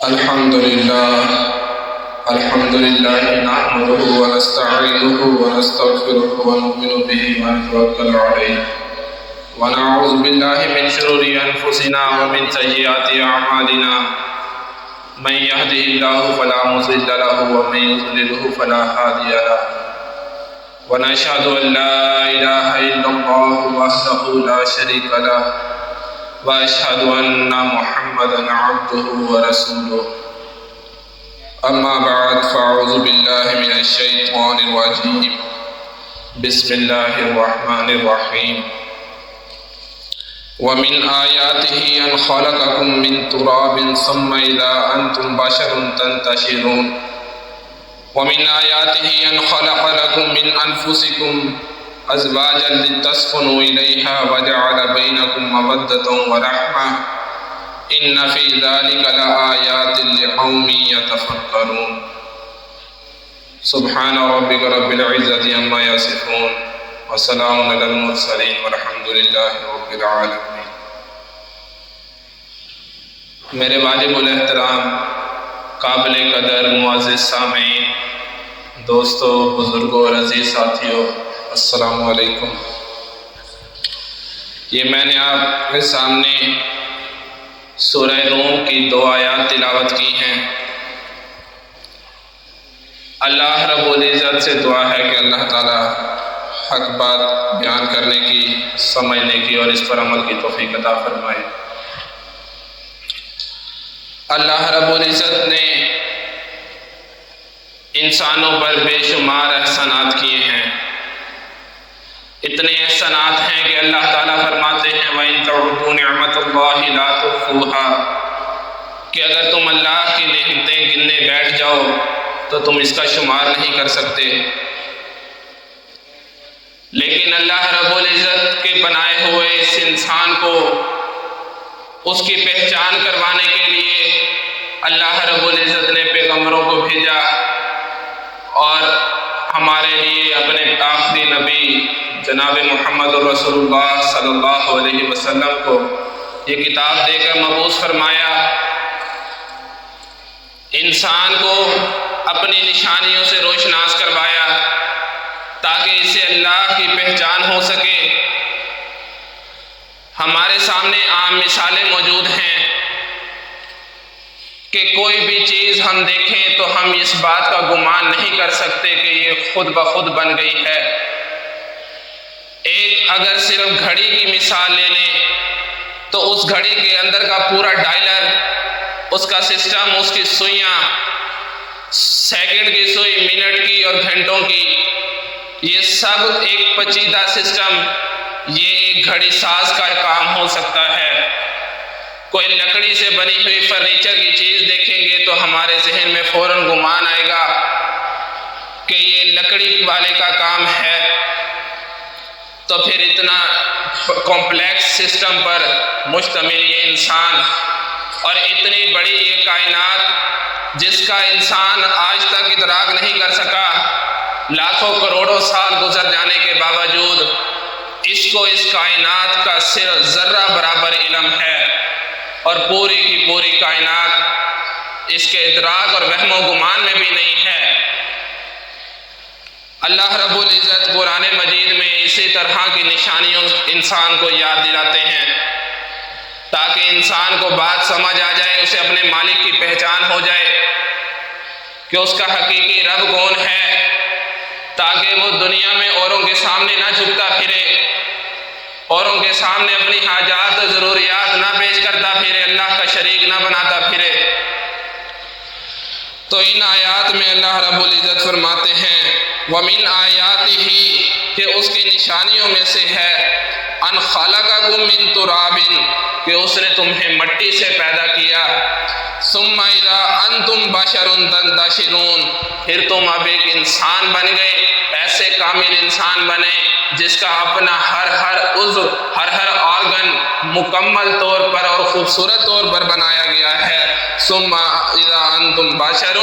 الحمد لله نحمده ونستعينه ونستغفره ونؤمن به ونتوكل عليه ونعوذ بالله من شرور أنفسنا ومن سيئات أعمالنا من يهده الله فلا مضل له ومن يضلله فلا هادي له ونشهد أن لا إله إلا الله وحده لا شريك له وأشهد أن محمدا عبده ورسوله أما بعد فأعوذ بالله من الشيطان الرجيم بسم الله الرحمن الرحيم ومن آياته أن خلقكم من تراب ثم إذا أنتم بشر تنتشرون ومن آياته أن خلق لكم من أنفسكم أزواجا لتسكنوا إليها وجعل بينكم مودة ورحمة إن في ذلك لآيات لقوم يتفكرون سبحان ربك رب العزة عما يصفون وسلام على المرسلين والحمد لله رب العالمين۔ میرے واجب الاحترام قابل قدر معزز سامعین، دوستو، بزرگوں اور عزیز ساتھیوں، السلام علیکم۔ یہ میں نے آپ کے سامنے سورہ روم کی 2 آیات تلاوت کی ہیں۔ اللہ رب العزت سے دعا ہے کہ اللہ تعالی حق بات بیان کرنے کی، سمجھنے کی اور اس پر عمل کی توفیق عطا فرمائے۔ اللہ رب العزت نے انسانوں پر بے شمار احسانات کیے ہیں۔ اتنے احسانات ہیں کہ اللہ تعالیٰ فرماتے ہیں وَإِن تَعُدُّوا نِعْمَةَ اللَّهِ لَا تُحْصُوهَا، کہ اگر تم اللہ کی نعمتیں گننے بیٹھ جاؤ تو تم اس کا شمار نہیں کر سکتے۔ لیکن اللہ رب العزت کے بنائے ہوئے اس انسان کو اس کی پہچان کروانے کے لیے اللہ رب العزت نے پیغمبروں کو بھیجا اور ہمارے لیے اپنے آخری نبی جناب محمد رسول اللہ صلی اللہ علیہ وسلم کو یہ کتاب دے کر مبعوث فرمایا۔ انسان کو اپنی نشانیوں سے روشناس کروایا تاکہ اسے اللہ کی پہچان ہو سکے۔ ہمارے سامنے عام مثالیں موجود ہیں کہ کوئی بھی چیز ہم دیکھیں تو ہم اس بات کا گمان نہیں کر سکتے کہ یہ خود بخود بن گئی ہے۔ ایک اگر صرف گھڑی کی مثال لے لیں تو اس گھڑی کے اندر کا پورا ڈائلر، اس کا سسٹم، اس کی سوئیاں، سیکنڈ کی سوئی، منٹ کی اور گھنٹوں کی، یہ سب ایک پیچیدہ سسٹم، یہ ایک گھڑی ساز کا کام ہو سکتا ہے۔ کوئی لکڑی سے بنی ہوئی فرنیچر کی چیز دیکھیں گے تو ہمارے ذہن میں فوراً گمان آئے گا کہ یہ لکڑی والے کا کام ہے۔ تو پھر اتنا کمپلیکس سسٹم پر مشتمل یہ انسان اور اتنی بڑی یہ کائنات جس کا انسان آج تک ادراک نہیں کر سکا، لاکھوں کروڑوں سال گزر جانے کے باوجود اس کو اس کائنات کا صرف ذرہ برابر علم ہے اور پوری کی پوری کائنات اس کے ادراک اور وہم و گمان میں بھی نہیں ہے۔ اللہ رب العزت قرآن مجید میں اسی طرح کی نشانیوں انسان کو یاد دلاتے ہیں تاکہ انسان کو بات سمجھ آ جائے، اسے اپنے مالک کی پہچان ہو جائے کہ اس کا حقیقی رب کون ہے، تاکہ وہ دنیا میں اوروں کے سامنے نہ جھکتا پھرے، اوروں کے سامنے اپنی حاجات و ضروریات نہ پیش کرتا پھرے، اللہ کا شریک نہ بناتا پھرے۔ تو ان آیات میں اللہ رب العزت فرماتے ہیں وَمِنْ آیَاتِهِ، کہ اس کی نشانیوں میں سے ہے ان خَلَقَكُم مِّن تُرَابٍ، کہ اس نے تمہیں مٹی سے پیدا کیا، ثُمَّ إِذَا أَنْتُمْ بَشَرٌ تَنْتَشِرُونَ، پھر تم اب ایک انسان بن گئے، ایسے کامل انسان بنے جس کا اپنا ہر عضو، ہر آرگن مکمل طور پر اور خوبصورت طور پر بنایا گیا ہے۔ ثُمَّ إِذَا أَنْتُمْ انتم بشر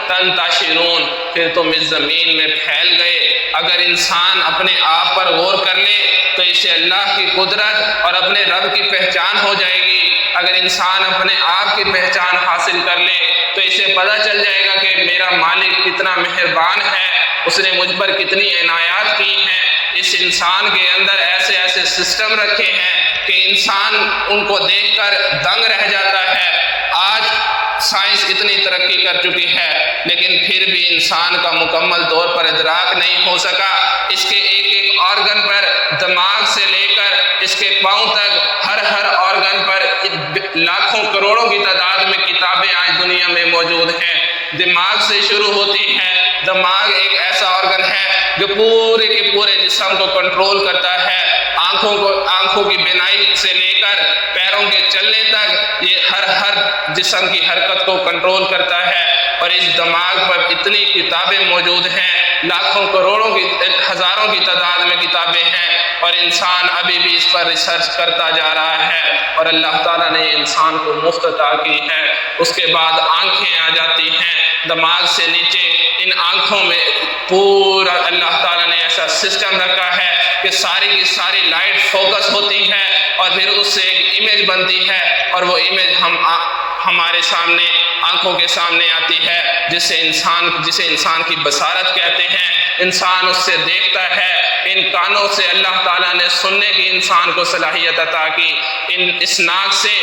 تنتشرون، پھر تم اس زمین میں پھیل گئے۔ اگر انسان اپنے آپ پر غور کر لے تو اسے اللہ کی قدرت اور اپنے رب کی پہچان ہو جائے گی۔ اگر انسان اپنے آپ کی پہچان حاصل کر لے تو اسے پتہ چل جائے گا کہ میرا مالک کتنا مہربان ہے، اس نے مجھ پر کتنی عنایات کی ہیں۔ اس انسان کے اندر ایسے ایسے سسٹم رکھے ہیں کہ انسان ان کو دیکھ کر دنگ رہ جاتا ہے۔ آج سائنس اتنی ترقی کر چکی ہے لیکن پھر بھی انسان کا مکمل طور پر ادراک نہیں ہو سکا۔ اس کے ایک ایک آرگن پر، دماغ سے لے کر اس کے پاؤں تک، ہر آرگن پر لاکھوں کروڑوں کی تعداد میں کتابیں آج دنیا میں موجود ہیں۔ دماغ سے شروع ہوتی ہے۔ دماغ ایک ایسا آرگن ہے جو پورے کے پورے جسم کو کنٹرول کرتا ہے۔ آنکھوں کی بینائی سے لے کر پیروں کے چلنے تک یہ ہر جسم کی حرکت کو کنٹرول کرتا ہے۔ اور اس دماغ پر اتنی کتابیں موجود ہیں، لاکھوں کروڑوں کی، ہزاروں کی تعداد میں کتابیں ہیں، اور انسان ابھی بھی اس پر ریسرچ کرتا جا رہا ہے۔ اور اللہ تعالیٰ نے انسان کو مفت عطا کی ہے۔ اس کے بعد آنکھیں آ جاتی ہیں، دماغ سے نیچے ان آنکھوں میں پورا اللہ تعالیٰ نے ایسا سسٹم رکھا ہے کہ ساری کی ساری لائٹ فوکس ہوتی ہے اور پھر اس سے ایک امیج بنتی ہے، اور وہ امیج ہمارے سامنے، آنکھوں کے سامنے آتی ہے، جسے انسان کی بصارت کہتے ہیں۔ انسان اس سے دیکھتا ہے۔ ان کانوں سے اللہ تعالیٰ نے سننے کی انسان کو صلاحیت عطا کی۔ اس ناک سے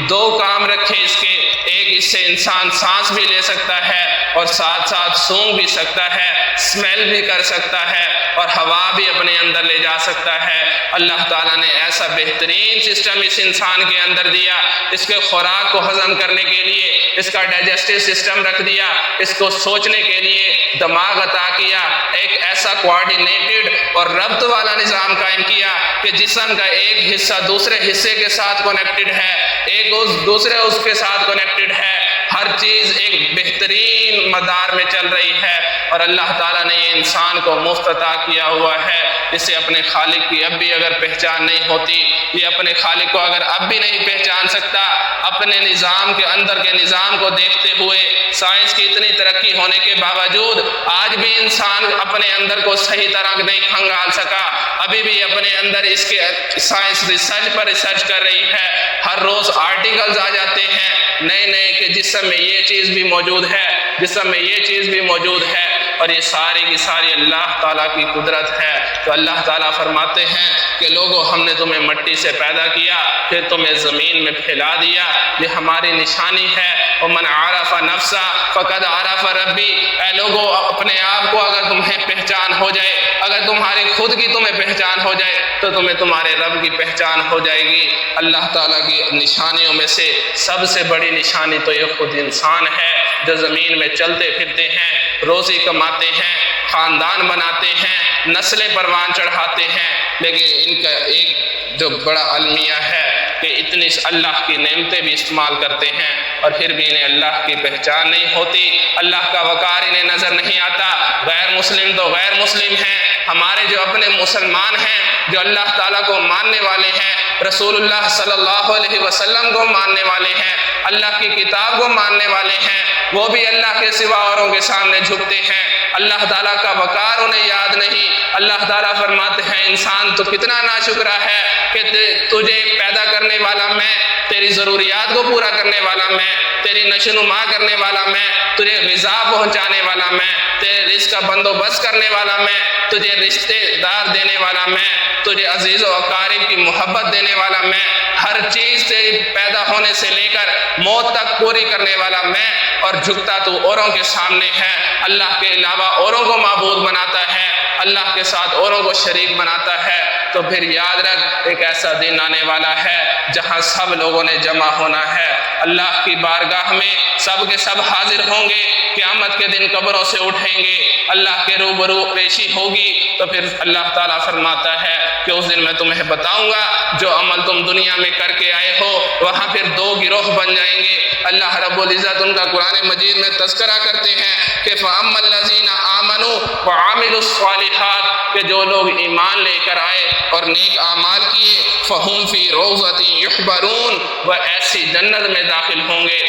دو کام رکھے اس کے، ایک اس سے انسان سانس بھی لے سکتا ہے اور ساتھ ساتھ سونگھ بھی سکتا ہے، اسمیل بھی کر سکتا ہے اور ہوا بھی اپنے اندر لے جا سکتا ہے۔ اللہ تعالیٰ نے ایسا بہترین سسٹم اس انسان کے اندر دیا، اس کے خوراک کو ہضم کرنے کے لیے اس کا ڈائجسٹو سسٹم رکھ دیا، اس کو سوچنے کے لیے دماغ عطا کیا، ایک ایسا کوآرڈینیٹڈ اور ربط والا نظام قائم کیا کہ جسم کا ایک حصہ دوسرے حصے کے ساتھ کنیکٹڈ ہے، ایک دوسرے اس کے ساتھ کنیکٹڈ ہے، ہر چیز ایک بہترین مدار میں چل رہی ہے۔ اور اللہ تعالیٰ نے یہ انسان کو مفت عطا کیا ہوا ہے۔ اسے اپنے خالق کی اب بھی اگر پہچان نہیں ہوتی، یہ اپنے خالق کو اگر اب بھی نہیں پہچان سکتا، اپنے نظام کے اندر کے نظام کو دیکھتے ہوئے، سائنس کی اتنی ترقی ہونے کے باوجود آج بھی انسان اپنے اندر کو صحیح طرح نہیں کھنگال سکا، ابھی بھی اپنے اندر اس کے سائنس ریسرچ پر ریسرچ کر رہی ہے۔ ہر روز آرٹیکلز آ جاتے ہیں نئے کہ جسم میں یہ چیز بھی موجود ہے، جسم میں یہ چیز بھی موجود ہے، اور یہ ساری کی ساری اللہ تعالیٰ کی قدرت ہے۔ تو اللہ تعالیٰ فرماتے ہیں کہ لوگو، ہم نے تمہیں مٹی سے پیدا کیا، پھر تمہیں زمین میں پھیلا دیا، یہ ہماری نشانی ہے۔ وَمَنْ عَرَفَ نَفْسَهُ فَقَدْ عَرَفَ رَبِّي، اے لوگو، اپنے آپ کو اگر تمہیں پہچان ہو جائے، اگر تمہاری خود کی تمہیں پہچان ہو جائے تو تمہیں تمہارے رب کی پہچان ہو جائے گی۔ اللہ تعالیٰ کی نشانیوں میں سے سب سے بڑی نشانی تو یہ خود انسان ہے، جو زمین میں چلتے پھرتے ہیں، روزی کماتے ہیں، خاندان بناتے ہیں، نسلیں پروان چڑھاتے ہیں، لیکن ان کا ایک جو بڑا المیہ ہے کہ اتنی اللہ کی نعمتیں بھی استعمال کرتے ہیں اور پھر بھی انہیں اللہ کی پہچان نہیں ہوتی، اللہ کا وقار انہیں نظر نہیں آتا۔ غیر مسلم تو غیر مسلم ہیں، ہمارے جو اپنے مسلمان ہیں، جو اللہ تعالیٰ کو ماننے والے ہیں، رسول اللہ صلی اللہ علیہ وسلم کو ماننے والے ہیں، اللہ کی کتاب کو ماننے والے ہیں، وہ بھی اللہ کے سوا اوروں کے سامنے جھکتے ہیں۔ اللہ تعالیٰ کا وقار انہیں یاد نہیں۔ اللہ تعالیٰ فرماتے ہیں انسان تو کتنا ناشکرا ہے کہ تجھے پیدا کرنے والا میں، تیری ضروریات کو پورا کرنے والا میں، تیری نشو نما کرنے والا میں، تجھے غذا پہنچانے والا میں، تیرے رزق کا بندوبست کرنے والا میں، تجھے رشتے دار دینے والا میں، تجھے عزیز و اقارب کی محبت دینے والا میں، ہر چیز تیری پیدا ہونے سے لے کر موت تک پوری کرنے والا میں، اور جھکتا تو اوروں کے سامنے ہے، اللہ کے علاوہ اوروں کو معبود بناتا ہے، اللہ کے ساتھ اوروں کو شریک بناتا ہے۔ تو پھر یاد رکھ، ایک ایسا دن آنے والا ہے جہاں سب لوگوں نے جمع ہونا ہے، اللہ کی بارگاہ میں سب کے سب حاضر ہوں گے، قیامت کے دن قبروں سے اٹھیں گے، اللہ کے روبرو پیشی ہوگی۔ تو پھر اللہ تعالیٰ فرماتا ہے کہ اس دن میں تمہیں بتاؤں گا جو عمل تم دنیا میں کر کے آئے ہو، وہاں پھر دو گروہ بن جائیں گے۔ اللہ رب العزت ان کا قرآن مجید میں تذکرہ کرتے ہیں کہ فَأَمَّا الَّذِينَ آمَنُوا وَعَمِلُوا الصَّالِحَاتِ، کہ جو لوگ ایمان لے کر آئے اور نیک اعمال کیے، فَهُمْ فِي رَوْضَةٍ يُحْبَرُونَ، وہ ایسی جنت میں داخل ہوں گے،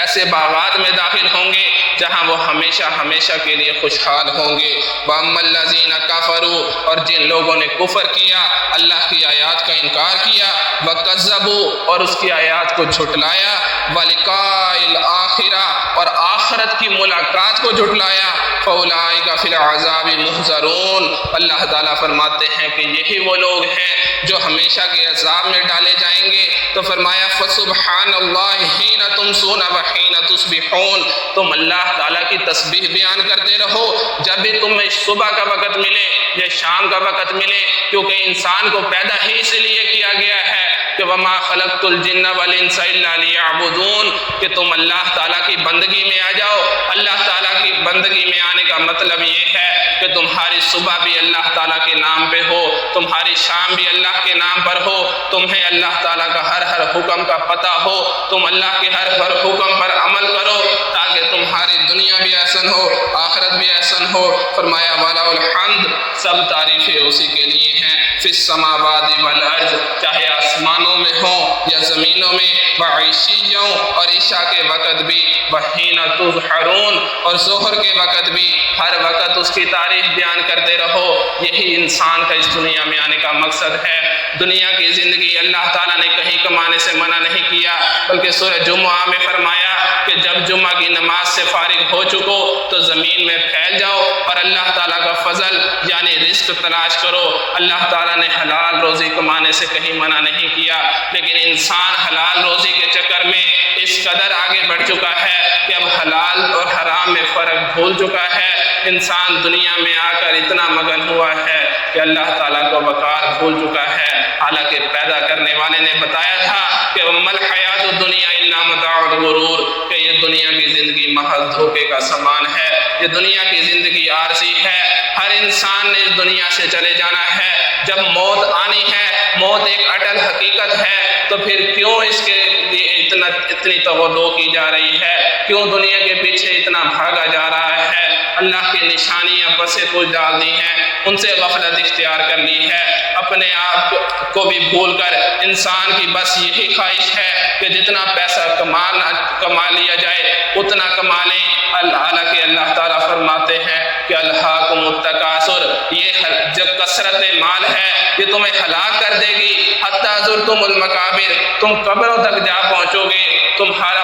ایسے باغات میں داخل ہوں گے جہاں وہ ہمیشہ ہمیشہ کے لیے خوشحال ہوں گے۔ وَأَمَّا الَّذِينَ كَفَرُوا، اور جن لوگوں نے کفر کیا، اللہ کی آیات کا انکار کیا، وَكَذَّبُوا، اور اس کی آیات کو جھٹلایا، وَلِقَاءِ الْآخِرَةِ، اور آخرت کی ملاقات کو جھٹلایا، فَأُولَٰئِكَ فِي الْعَذَابِ مُحْضَرُونَ، اللہ تعالیٰ فرماتے ہیں کہ یہی وہ لوگ ہیں جو ہمیشہ کے عذاب میں ڈالے جائیں گے۔ تو فرمایا فَسُبْحَانَ اللَّهِ حِينَ تُمْسُونَ وَحِينَ تُصْبِحُونَ، تم اللہ تعالیٰ کی تسبیح بیان کرتے رہو جب بھی تمہیں صبح کا وقت ملے یا شام کا وقت ملے، کیونکہ انسان کو پیدا ہی اس لیے کیا گیا ہے کہ وَمَا خَلَقْتُ الْجِنَّ وَالْإِنسَ إِلَّا لِيَعْبُدُونَ، کہ تم اللہ تعالیٰ کی بندگی میں آ جاؤ۔ اللہ تعالیٰ کی بندگی میں آنے کا مطلب یہ ہے کہ تمہاری صبح بھی اللہ تعالیٰ کے نام پہ ہو، تمہاری شام بھی اللہ کے نام پر ہو، تمہیں اللہ تعالیٰ کا ہر حکم کا پتہ ہو، تم اللہ کے ہر حکم پر عمل کرو تاکہ تمہاری دنیا بھی احسن ہو، آخرت بھی احسن ہو۔ فرمایا وَلَهُ الْحَمْدُ، سب تعریفیں اسی کے لیے ہیں، فِي السَّمَاوَاتِ وَالْأَرْضِ، چاہے آسمانوں میں ہوں یا زمینوں میں، وَعِشِيًّا، اور عشاء کے وقت بھی، وَحِينَ تُظْهَرُونَ، اور ظہر کے وقت بھی، ہر وقت اس کی تعریف بیان کرتے رہو۔ یہی انسان کا اس دنیا میں آنے کا مقصد ہے۔ دنیا کی زندگی اللہ تعالیٰ نے کہیں کمانے سے منع نہیں کیا، بلکہ سورہ جمعہ میں فرمایا کہ جب جمعہ کی نماز سے فارغ ہو چکو تو زمین میں پھیل جاؤ اور اللہ تعالیٰ کا فضل یعنی رزق تلاش کرو۔ اللہ تعالیٰ نے حلال روزی کمانے سے کہیں منع نہیں کیا، لیکن انسان حلال روزی کے چکر میں اس قدر آگے بڑھ چکا ہے کہ اب حلال اور حرام میں فرق بھول چکا ہے۔ انسان دنیا میں آ کر اتنا مگن ہوا ہے کہ اللہ تعالیٰ کو وقار بھول چکا ہے، حالانکہ پیدا کرنے والے نے بتایا تھا کہ وَمَا الْحَيَاةُ الدُّنْيَا إِلَّا مَتَاعُ الْغُرُورِ، کہ یہ دنیا کی زندگی محض دھوکے کا سامان ہے، یہ دنیا کی زندگی عارضی ہے، ہر انسان نے اس دنیا سے چلے جانا ہے۔ جب موت آنی ہے، موت ایک اٹل حقیقت ہے، تو پھر کیوں اس کے لیے اتنی توقع کی جا رہی ہے؟ کیوں دنیا کے پیچھے اتنا بھاگا جا رہا ہے؟ اللہ کی نشانیاں بسے کچھ ڈال دی ہیں، ان سے غفلت اختیار کر لی ہے۔ اپنے آپ کو بھی بھول کر انسان کی بس یہی خواہش ہے کہ جتنا پیسہ کما لیا جائے اتنا کما لیں۔ حالانکہ اللہ تعالیٰ فرماتے ہیں کہ الہاکم التکاثر، یہ جو کثرت مال ہے یہ تمہیں ہلاک کر دے گی، حتی زرتم المقابر، تم قبروں تک جا پہنچو گے، تمہارا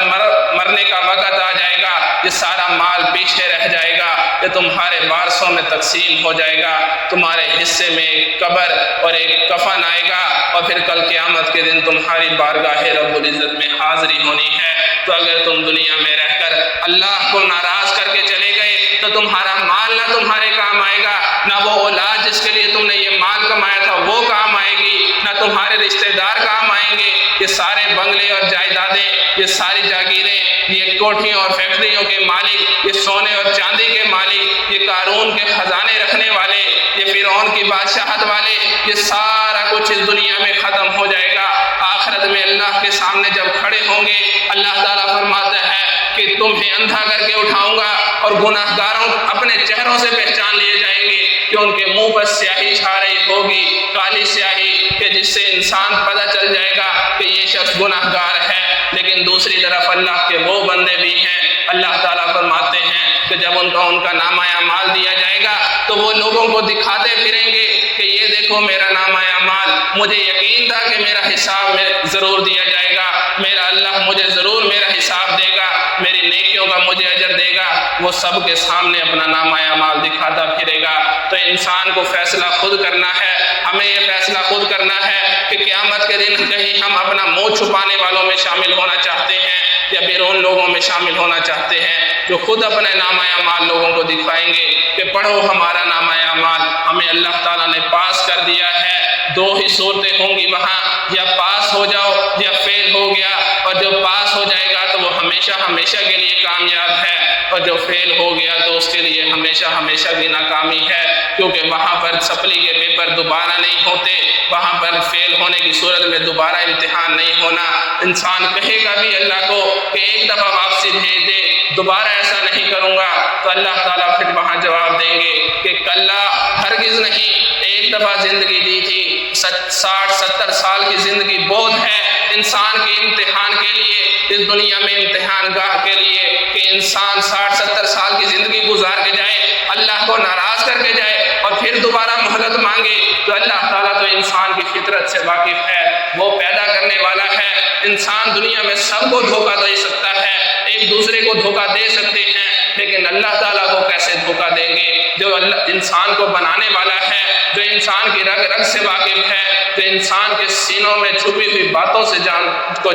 مرنے کا وقت آ جائے گا، یہ سارا مال پیچھے رہ جائے گا، یہ تمہارے وارثوں میں تقسیم ہو جائے گا، تمہارے حصے میں ایک قبر اور ایک کفن آئے گا، اور پھر کل قیامت کے دن تمہاری بارگاہ رب العزت میں حاضری ہونی ہے۔ تو اگر تم دنیا میں رہ کر اللہ کو ناراض کر کے چلے گئے تو تمہارا مال نہ تمہارے کام آئے گا، نہ وہ اولاد جس کے لیے تم نے یہ مال کمایا تھا وہ کام آئے گی، نہ تمہارے رشتہ دار کام آئیں گے۔ یہ سارے بنگلے اور جائیدادیں، یہ ساری جاگیریں، یہ کوٹھیوں اور فیکٹریوں کے مالک، یہ سونے اور چاندی کے مالک، یہ قارون کے خزانے رکھنے والے، یہ فرعون کی بادشاہت والے، یہ سارا کچھ اس دنیا میں ختم ہو جائے گا۔ آخرت میں اللہ کے سامنے جب کھڑے ہوں گے، اللہ تعالیٰ فرماتا ہے کہ تمہیں اندھا کر کے اٹھاؤں گا اور گناہ گاروں اپنے چہروں سے پہچان لیے جائیں گے کہ ان کے منہ پر سیاہی چھا رہی ہوگی، کالی سیاہی، کہ جس سے انسان پتہ چل جائے گا کہ یہ شخص گناہ گار ہے۔ لیکن دوسری طرف اللہ کے وہ بندے بھی ہیں، اللہ تعالیٰ فرماتے ہیں کہ جب ان کا نامہ اعمال دیا جائے گا تو وہ لوگوں کو دکھاتے پھریں گے کہ یہ دیکھو میرا نامہ اعمال، مجھے یقین تھا کہ میرا حساب میں ضرور دیا جائے گا، میرا اللہ مجھے ضرور میرا حساب دے گا، میری نیکیوں کا مجھے اجر دے گا۔ وہ سب کے سامنے اپنا نامہ اعمال دکھاتا پھرے گا۔ تو انسان کو فیصلہ خود کرنا ہے، ہمیں یہ فیصلہ خود کرنا ہے کہ قیامت کے دن کہیں ہم اپنا منہ چھپانے والوں میں شامل ہونا چاہتے ہیں یا پھر ان لوگوں میں شامل ہونا چاہتے ہیں جو خود اپنے نامہ اعمال لوگوں کو دکھائیں گے کہ پڑھو ہمارا نامہ اعمال، ہمیں اللہ تعالیٰ نے پاس کر دیا ہے۔ دو ہی صورتیں ہوں گی وہاں، یا پاس ہو جاؤ یا فیل ہو گیا، اور جو پاس ہو جائے گا تو وہ ہمیشہ ہمیشہ کے لیے کامیاب ہے، اور جو فیل ہو گیا تو اس کے لیے ہمیشہ ہمیشہ کی ناکامی ہے، کیونکہ وہاں پر سپلی کے پیپر دوبارہ نہیں ہوتے، وہاں پر فیل ہونے کی صورت میں دوبارہ امتحان نہیں ہونا۔ انسان کہے گا بھی اللہ کو کہ ایک دفعہ واپسی بھیج دے، دوبارہ ایسا نہیں کروں گا، تو اللہ تعالیٰ پھر وہاں جواب دیں گے کہ کلا، ہرگز نہیں، ایک دفعہ زندگی دی تھی، 60-70 سال کی زندگی بہت ہے، انسان کے امتحان کے لیے، اس دنیا میں امتحان گاہ کے لیے کہ انسان 60-70 سال کی زندگی گزار کے جائے، اللہ کو ناراض کر کے جائے اور پھر دوبارہ مہلت مانگے۔ تو اللہ تعالیٰ تو انسان کی فطرت سے واقف ہے، وہ پیدا کرنے والا ہے۔ انسان دنیا میں سب کو دھوکہ دے سکتا ہے، ایک دوسرے کو دھوکہ دے سکتے ہیں، لیکن اللہ تعالیٰ کو کیسے دھوکہ دیں گے؟ جو اللہ انسان کو بنانے والا ہے، جو انسان کی رگ رگ سے واقف ہے، جو انسان کے سینوں میں چھپی ہوئی باتوں سے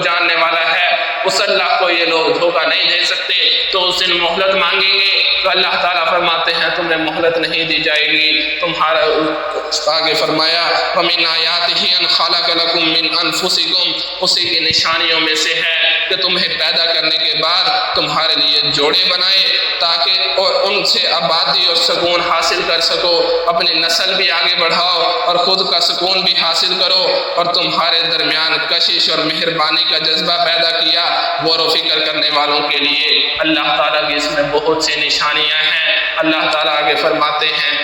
جاننے والا ہے، اس اللہ کو یہ لوگ دھوکہ نہیں دے سکتے۔ تو اس دن مہلت مانگیں گے تو اللہ تعالیٰ فرماتے ہیں تمہیں مہلت نہیں دی جائے گی۔ تمہارا آگے فرمایا وَمِنْ آيَاتِهِ أَنْ خَلَقَ لَكُم مِّنْ أَنفُسِكُمْ، اسی کی نشانیوں میں سے ہے کہ تمہیں پیدا کرنے کے بعد تمہارے لیے جوڑے بنائے تاکہ اور ان سے آبادی اور سکون حاصل کر سکو، اپنی نسل بھی آگے بڑھاؤ اور خود کا سکون بھی حاصل کرو، اور تمہارے درمیان کشش اور مہربانی کا جذبہ پیدا کیا غور و فکر کرنے والوں کے لیے۔ اللہ تعالیٰ کی اس میں بہت سی نشانیاں ہیں۔ اللہ تعالیٰ آگے فرماتے ہیں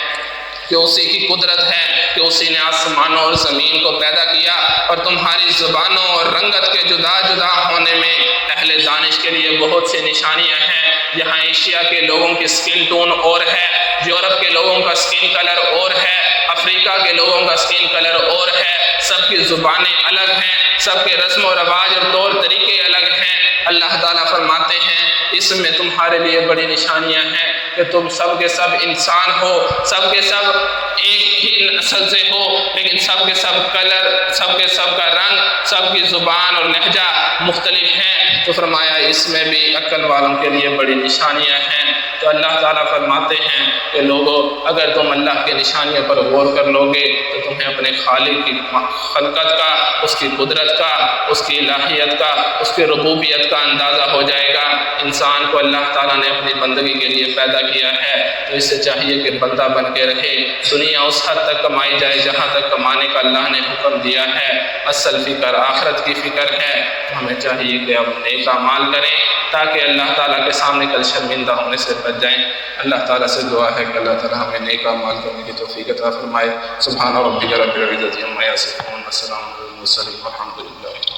کہ اسی کی قدرت ہے کہ اسی نے آسمانوں اور زمین کو پیدا کیا، اور تمہاری زبانوں اور رنگت کے جدا جدا ہونے میں اہل دانش کے لیے بہت سی نشانیاں ہیں۔ یہاں ایشیا کے لوگوں کی سکن ٹون اور ہے، یورپ کے لوگوں کا سکن کلر اور ہے، افریقہ کے لوگوں کا سکن کلر اور ہے، سب کی زبانیں الگ ہیں، سب کے رسم و رواج اور طور طریقے الگ ہیں۔ اللہ تعالیٰ فرماتے ہیں اس میں تمہارے لیے بڑی نشانیاں ہیں کہ تم سب کے سب انسان ہو، سب کے سب ایک ہی نسل سے ہو، لیکن سب کے سب کلر، سب کے سب کا رنگ، سب کی زبان اور لہجہ مختلف ہیں۔ تو فرمایا اس میں بھی عقل والوں کے لیے بڑی نشانیاں ہیں۔ تو اللہ تعالیٰ فرماتے ہیں کہ لوگو اگر تم اللہ کی نشانیوں پر غور کر لو گے تو تمہیں اپنے خالق کی خلقت کا، اس کی قدرت کا، اس کی الہیت کا، اس کی ربوبیت کا اندازہ ہو جائے گا۔ انسان کو اللہ تعالیٰ نے اپنی بندگی کے لیے پیدا کیا ہے، تو اس سے چاہیے کہ بندہ بن کے رہے۔ دنیا اس حد تک کمائی جائے جہاں تک کمانے کا اللہ نے حکم دیا ہے۔ اصل فکر آخرت کی فکر ہے، تو ہمیں چاہیے کہ اب نیک اعمال کریں تاکہ اللہ تعالیٰ کے سامنے کل شرمندہ ہونے سے بچ جائیں۔ اللہ تعالیٰ سے دعا ہے کہ اللہ تعالیٰ ہمیں نیک اعمال کرنے کی توفیق عطا فرمائے۔ سبحان ربک رب العزۃ عما یصفون، والسلام علی المرسلین، والحمد للہ۔